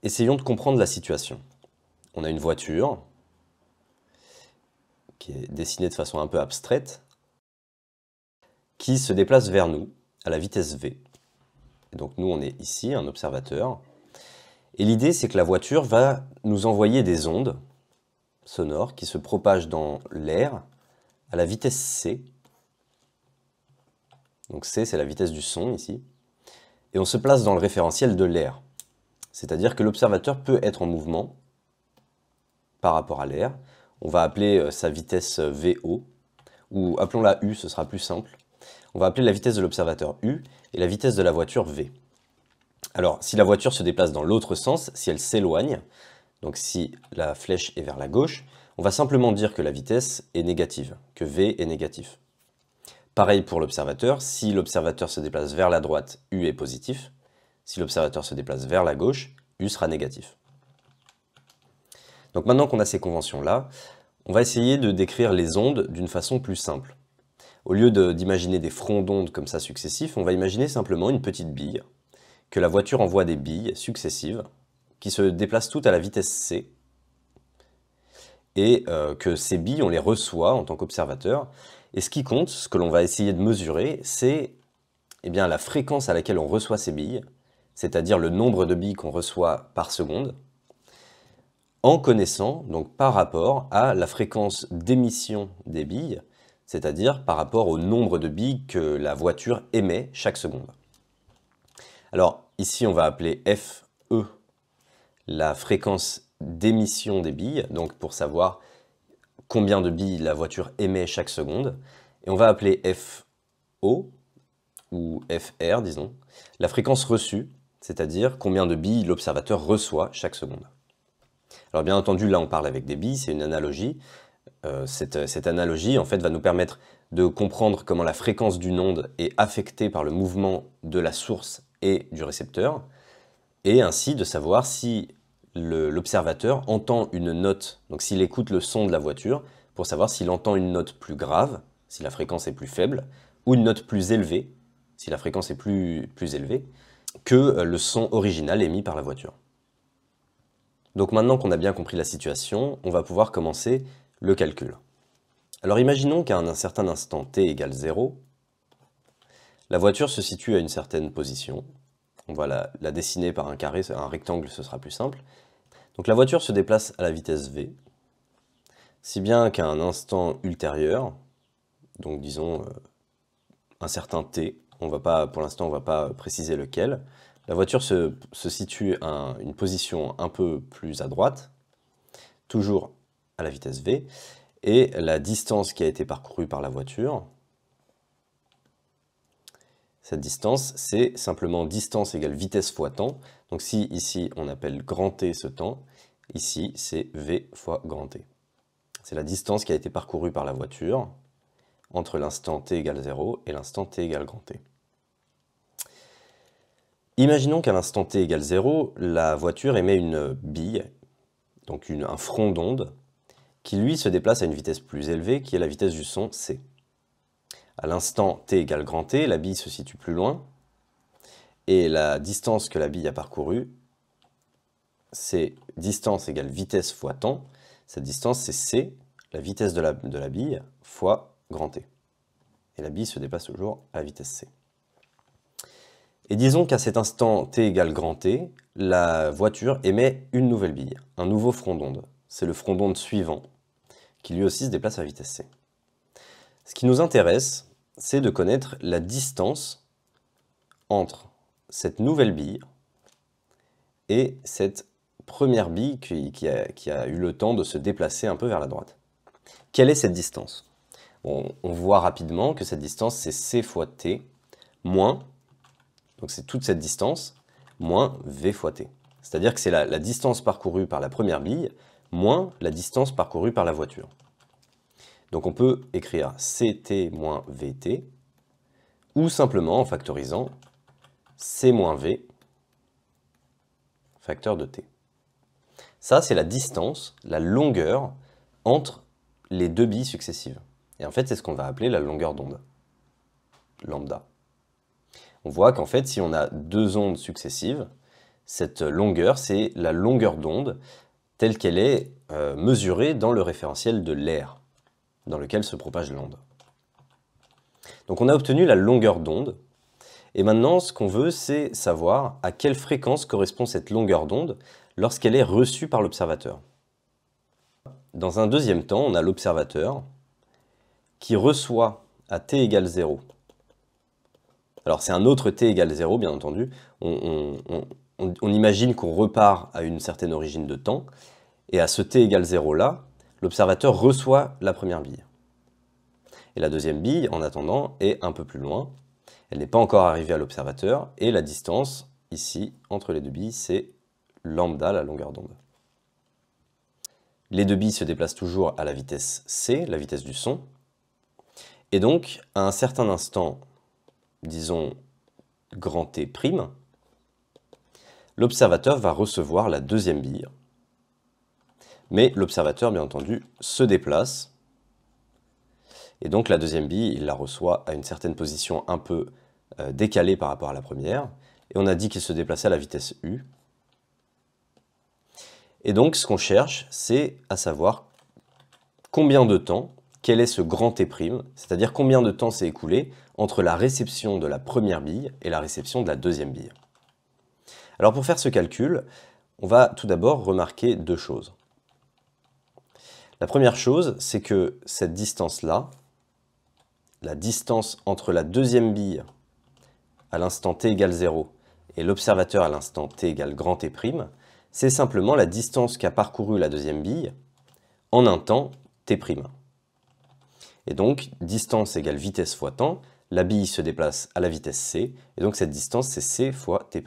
essayons de comprendre la situation. On a une voiture qui est dessinée de façon un peu abstraite, qui se déplace vers nous à la vitesse v. Et donc nous, on est ici, un observateur. Et l'idée, c'est que la voiture va nous envoyer des ondes sonores qui se propagent dans l'air à la vitesse c. Donc c, c'est la vitesse du son ici. Et on se place dans le référentiel de l'air. C'est-à-dire que l'observateur peut être en mouvement par rapport à l'air. On va appeler sa vitesse VO, ou appelons-la U, ce sera plus simple. On va appeler la vitesse de l'observateur U et la vitesse de la voiture V. Alors, si la voiture se déplace dans l'autre sens, si elle s'éloigne, donc si la flèche est vers la gauche, on va simplement dire que la vitesse est négative, que V est négatif. Pareil pour l'observateur, si l'observateur se déplace vers la droite, U est positif. Si l'observateur se déplace vers la gauche, U sera négatif. Donc maintenant qu'on a ces conventions-là, on va essayer de décrire les ondes d'une façon plus simple. Au lieu d'imaginer des fronts d'ondes comme ça successifs, on va imaginer simplement une petite bille, que la voiture envoie des billes successives, qui se déplacent toutes à la vitesse c, et que ces billes, on les reçoit en tant qu'observateur. Et ce qui compte, ce que l'on va essayer de mesurer, c'est la fréquence à laquelle on reçoit ces billes, c'est-à-dire le nombre de billes qu'on reçoit par seconde, en connaissant, donc par rapport à la fréquence d'émission des billes, c'est-à-dire par rapport au nombre de billes que la voiture émet chaque seconde. Alors ici, on va appeler FE la fréquence d'émission des billes, donc pour savoir combien de billes la voiture émet chaque seconde. Et on va appeler FO, ou FR, disons, la fréquence reçue, c'est-à-dire combien de billes l'observateur reçoit chaque seconde. Alors bien entendu, là on parle avec des billes, c'est une analogie. Cette analogie en fait va nous permettre de comprendre comment la fréquence d'une onde est affectée par le mouvement de la source et du récepteur, et ainsi de savoir si l'observateur entend une note, donc s'il écoute le son de la voiture, pour savoir s'il entend une note plus grave, si la fréquence est plus faible, ou une note plus élevée, si la fréquence est plus élevée, que le son original émis par la voiture. Donc maintenant qu'on a bien compris la situation, on va pouvoir commencer le calcul. Alors imaginons qu'à un certain instant t égale 0, la voiture se situe à une certaine position. On va la dessiner par un carré, un rectangle, ce sera plus simple. Donc la voiture se déplace à la vitesse v, si bien qu'à un instant ultérieur, donc disons un certain t, pour l'instant on ne va pas préciser lequel, la voiture se situe à une position un peu plus à droite, toujours à la vitesse v, et la distance qui a été parcourue par la voiture, cette distance, c'est simplement distance égale vitesse fois temps. Donc si ici on appelle grand T ce temps, ici c'est v fois grand T. C'est la distance qui a été parcourue par la voiture entre l'instant t égale 0 et l'instant t égale grand T. Imaginons qu'à l'instant t égale 0, la voiture émet une bille, donc un front d'onde, qui lui se déplace à une vitesse plus élevée, qui est la vitesse du son c. À l'instant t égale grand T, la bille se situe plus loin, et la distance que la bille a parcourue, c'est distance égale vitesse fois temps. Cette distance, c'est c, la vitesse de la bille, fois grand T. Et la bille se déplace toujours à la vitesse c. Et disons qu'à cet instant t égale grand T, la voiture émet une nouvelle bille, un nouveau front d'onde. C'est le front d'onde suivant, qui lui aussi se déplace à la vitesse c. Ce qui nous intéresse, c'est de connaître la distance entre cette nouvelle bille et cette première bille qui a eu le temps de se déplacer un peu vers la droite. Quelle est cette distance? Bon, on voit rapidement que cette distance, c'est c fois t, moins, donc c'est toute cette distance, moins v fois t. C'est-à-dire que c'est la distance parcourue par la première bille, moins la distance parcourue par la voiture. Donc on peut écrire ct moins vt, ou simplement en factorisant c moins v, facteur de t. Ça, c'est la distance, la longueur entre les deux billes successives. Et en fait, c'est ce qu'on va appeler la longueur d'onde, lambda. On voit qu'en fait, si on a deux ondes successives, cette longueur, c'est la longueur d'onde telle qu'elle est mesurée dans le référentiel de l'air dans lequel se propage l'onde. Donc on a obtenu la longueur d'onde, et maintenant ce qu'on veut, c'est savoir à quelle fréquence correspond cette longueur d'onde lorsqu'elle est reçue par l'observateur. Dans un deuxième temps, on a l'observateur qui reçoit à t égale 0. Alors c'est un autre t égale 0, bien entendu. On imagine qu'on repart à une certaine origine de temps, et à ce t égale 0 là, l'observateur reçoit la première bille. Et la deuxième bille, en attendant, est un peu plus loin. Elle n'est pas encore arrivée à l'observateur, et la distance, ici, entre les deux billes, c'est lambda, la longueur d'onde. Les deux billes se déplacent toujours à la vitesse c, la vitesse du son. Et donc, à un certain instant, disons grand T', l'observateur va recevoir la deuxième bille. Mais l'observateur, bien entendu, se déplace. Et donc la deuxième bille, il la reçoit à une certaine position un peu décalée par rapport à la première. Et on a dit qu'il se déplaçait à la vitesse u. Et donc ce qu'on cherche, c'est à savoir combien de temps, quel est ce grand T', c'est-à-dire combien de temps s'est écoulé entre la réception de la première bille et la réception de la deuxième bille. Alors pour faire ce calcul, on va tout d'abord remarquer deux choses. La première chose, c'est que cette distance-là, la distance entre la deuxième bille à l'instant t égale 0 et l'observateur à l'instant t égale grand T', c'est simplement la distance qu'a parcourue la deuxième bille en un temps t'. Et donc, distance égale vitesse fois temps, la bille se déplace à la vitesse c, et donc cette distance c'est c fois t'.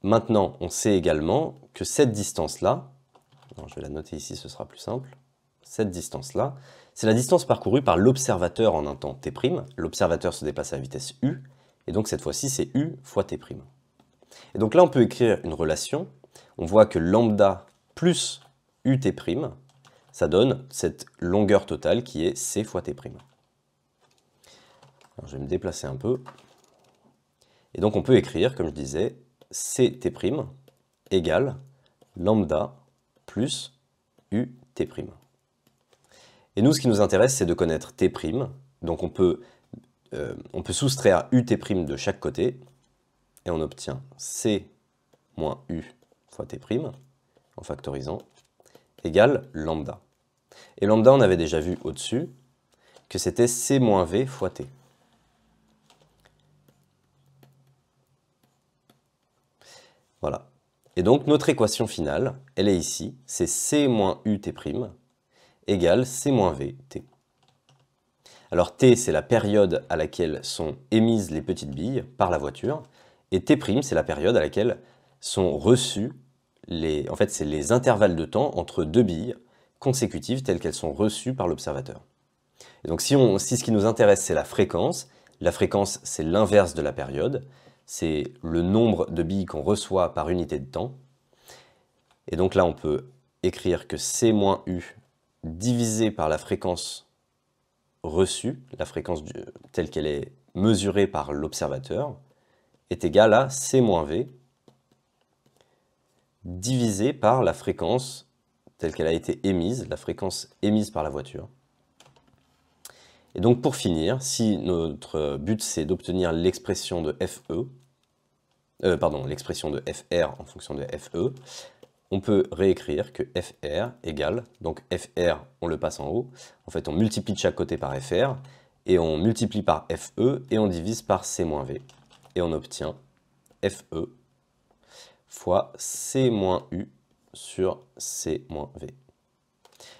Maintenant, on sait également que cette distance-là, je vais la noter ici, ce sera plus simple, cette distance-là, c'est la distance parcourue par l'observateur en un temps t'. L'observateur se déplace à la vitesse u, et donc cette fois-ci c'est u fois t'. Et donc là on peut écrire une relation, on voit que lambda plus ut', ça donne cette longueur totale qui est c fois t'. Alors, je vais me déplacer un peu, et donc on peut écrire, comme je disais, ct' égale lambda plus ut'. Et nous, ce qui nous intéresse, c'est de connaître t'. Donc on peut soustraire ut' de chaque côté, et on obtient c moins u fois t' en factorisant, égale lambda. Et lambda, on avait déjà vu au-dessus que c'était c moins v fois t. Voilà. Et donc notre équation finale, elle est ici, c'est c moins ut' égale c moins v t. Alors t, c'est la période à laquelle sont émises les petites billes par la voiture, et t', c'est la période à laquelle sont reçues en fait, c'est les intervalles de temps entre deux billes consécutives telles qu'elles sont reçues par l'observateur. Et donc si ce qui nous intéresse, c'est la fréquence c'est l'inverse de la période, c'est le nombre de billes qu'on reçoit par unité de temps. Et donc là, on peut écrire que c moins u divisé par la fréquence reçue, la fréquence telle qu'elle est mesurée par l'observateur, est égal à c moins v divisé par la fréquence telle qu'elle a été émise, la fréquence émise par la voiture. Et donc pour finir, si notre but c'est d'obtenir l'expression de l'expression de fr en fonction de fe, on peut réécrire que fr égale, donc fr on le passe en haut, en fait on multiplie de chaque côté par fr, et on multiplie par fe, et on divise par c moins v, et on obtient fe fois c moins u sur c moins v.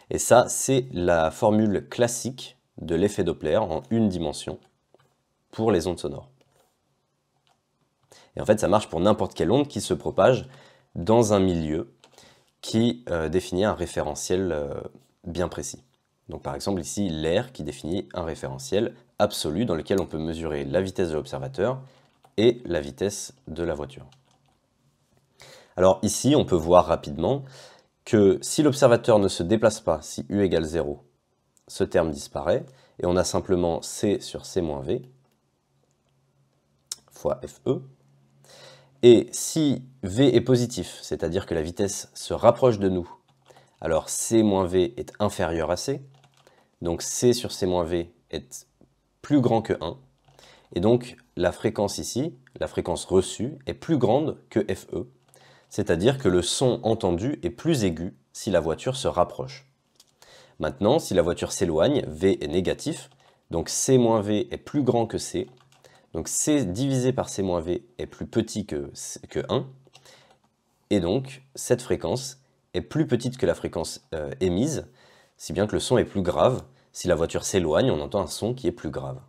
Et ça, c'est la formule classique de l'effet Doppler en une dimension pour les ondes sonores. Et en fait, ça marche pour n'importe quelle onde qui se propage dans un milieu qui définit un référentiel bien précis. Donc par exemple ici, l'air qui définit un référentiel absolu dans lequel on peut mesurer la vitesse de l'observateur et la vitesse de la voiture. Alors ici, on peut voir rapidement que si l'observateur ne se déplace pas, si u égale 0, ce terme disparaît, et on a simplement c sur c moins v fois fe. Et si V est positif, c'est-à-dire que la vitesse se rapproche de nous, alors C moins V est inférieur à C, donc C sur C moins V est plus grand que 1, et donc la fréquence ici, la fréquence reçue, est plus grande que FE, c'est-à-dire que le son entendu est plus aigu si la voiture se rapproche. Maintenant, si la voiture s'éloigne, V est négatif, donc C moins V est plus grand que C, donc C divisé par C moins V est plus petit que 1, et donc cette fréquence est plus petite que la fréquence émise, si bien que le son est plus grave. Si la voiture s'éloigne, on entend un son qui est plus grave.